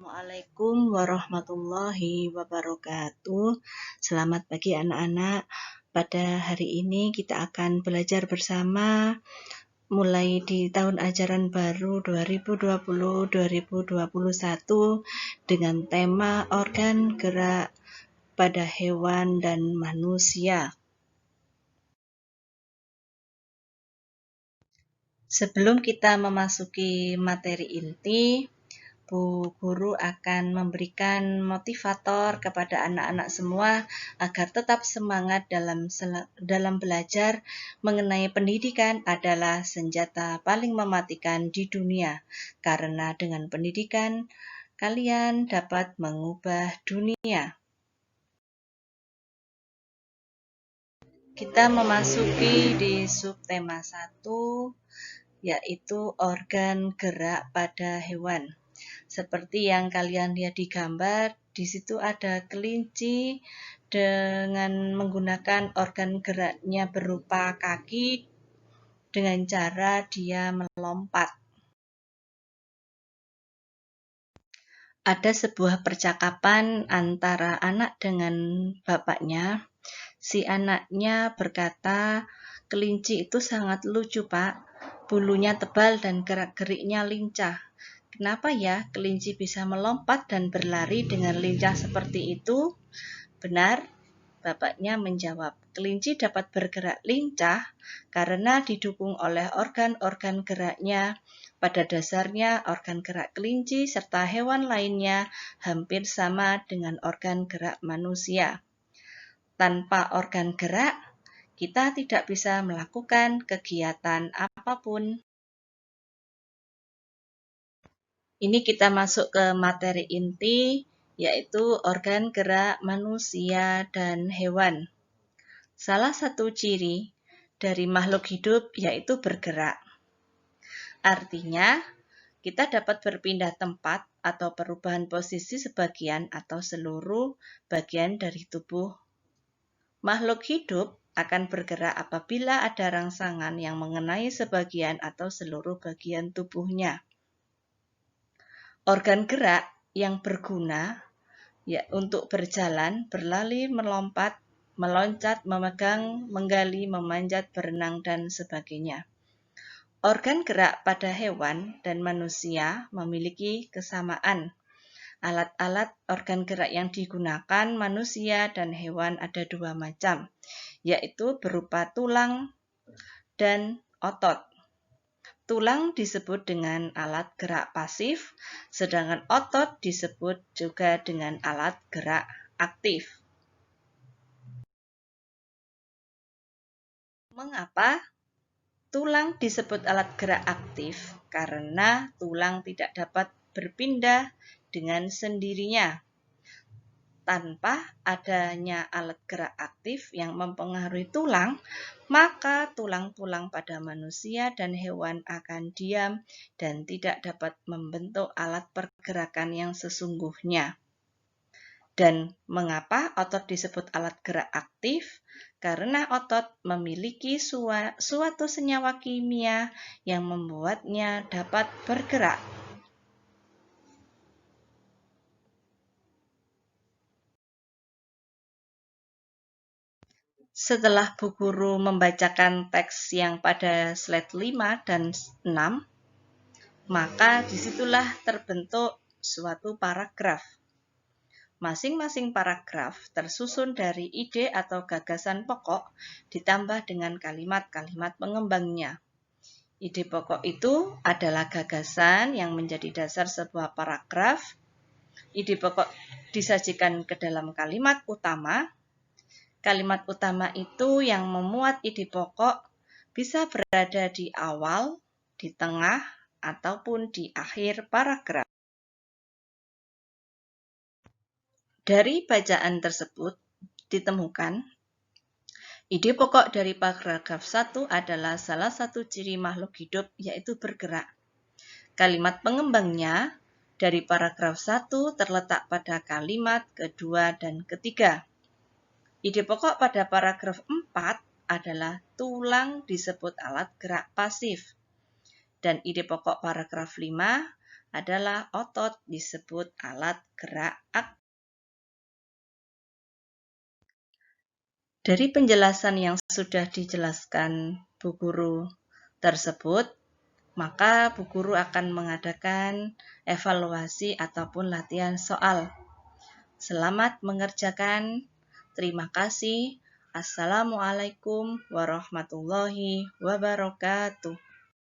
Assalamualaikum warahmatullahi wabarakatuh. Selamat pagi anak-anak. Pada hari ini kita akan belajar bersama mulai di tahun ajaran baru 2020-2021 dengan tema organ gerak pada hewan dan manusia. Sebelum kita memasuki materi inti, Bu Guru akan memberikan motivator kepada anak-anak semua agar tetap semangat dalam belajar mengenai pendidikan adalah senjata paling mematikan di dunia. Karena dengan pendidikan, kalian dapat mengubah dunia. Kita memasuki di subtema 1, yaitu organ gerak pada hewan. Seperti yang kalian lihat di gambar, di situ ada kelinci dengan menggunakan organ geraknya berupa kaki dengan cara dia melompat. Ada sebuah percakapan antara anak dengan bapaknya. Si anaknya berkata, "Kelinci itu sangat lucu, Pak. Bulunya tebal dan gerak-geriknya lincah. Kenapa ya kelinci bisa melompat dan berlari dengan lincah seperti itu?" "Benar," bapaknya menjawab. "Kelinci dapat bergerak lincah karena didukung oleh organ-organ geraknya. Pada dasarnya, organ gerak kelinci serta hewan lainnya hampir sama dengan organ gerak manusia. Tanpa organ gerak, kita tidak bisa melakukan kegiatan apapun." Ini kita masuk ke materi inti, yaitu organ gerak manusia dan hewan. Salah satu ciri dari makhluk hidup yaitu bergerak. Artinya, kita dapat berpindah tempat atau perubahan posisi sebagian atau seluruh bagian dari tubuh. Makhluk hidup akan bergerak apabila ada rangsangan yang mengenai sebagian atau seluruh bagian tubuhnya. Organ gerak yang berguna untuk berjalan, berlari, melompat, meloncat, memegang, menggali, memanjat, berenang, dan sebagainya. Organ gerak pada hewan dan manusia memiliki kesamaan. Alat-alat organ gerak yang digunakan manusia dan hewan ada dua macam, yaitu berupa tulang dan otot. Tulang disebut dengan alat gerak pasif, sedangkan otot disebut juga dengan alat gerak aktif. Mengapa tulang disebut alat gerak aktif? Karena tulang tidak dapat berpindah dengan sendirinya. Tanpa adanya alat gerak aktif yang mempengaruhi tulang, maka tulang-tulang pada manusia dan hewan akan diam dan tidak dapat membentuk alat pergerakan yang sesungguhnya. Dan mengapa otot disebut alat gerak aktif? Karena otot memiliki suatu senyawa kimia yang membuatnya dapat bergerak. Setelah Bu Guru membacakan teks yang pada slide 5 dan 6, maka disitulah terbentuk suatu paragraf. Masing-masing paragraf tersusun dari ide atau gagasan pokok ditambah dengan kalimat-kalimat pengembangnya. Ide pokok itu adalah gagasan yang menjadi dasar sebuah paragraf. Ide pokok disajikan ke dalam kalimat utama. Kalimat utama itu yang memuat ide pokok bisa berada di awal, di tengah, ataupun di akhir paragraf. Dari bacaan tersebut ditemukan, ide pokok dari paragraf 1 adalah salah satu ciri makhluk hidup yaitu bergerak. Kalimat pengembangnya dari paragraf 1 terletak pada kalimat kedua dan ketiga. Ide pokok pada paragraf 4 adalah tulang disebut alat gerak pasif. Dan ide pokok paragraf 5 adalah otot, disebut alat gerak aktif. Dari penjelasan yang sudah dijelaskan Bu Guru tersebut, maka Bu Guru akan mengadakan evaluasi ataupun latihan soal. Selamat mengerjakan. Terima kasih. Assalamualaikum warahmatullahi wabarakatuh.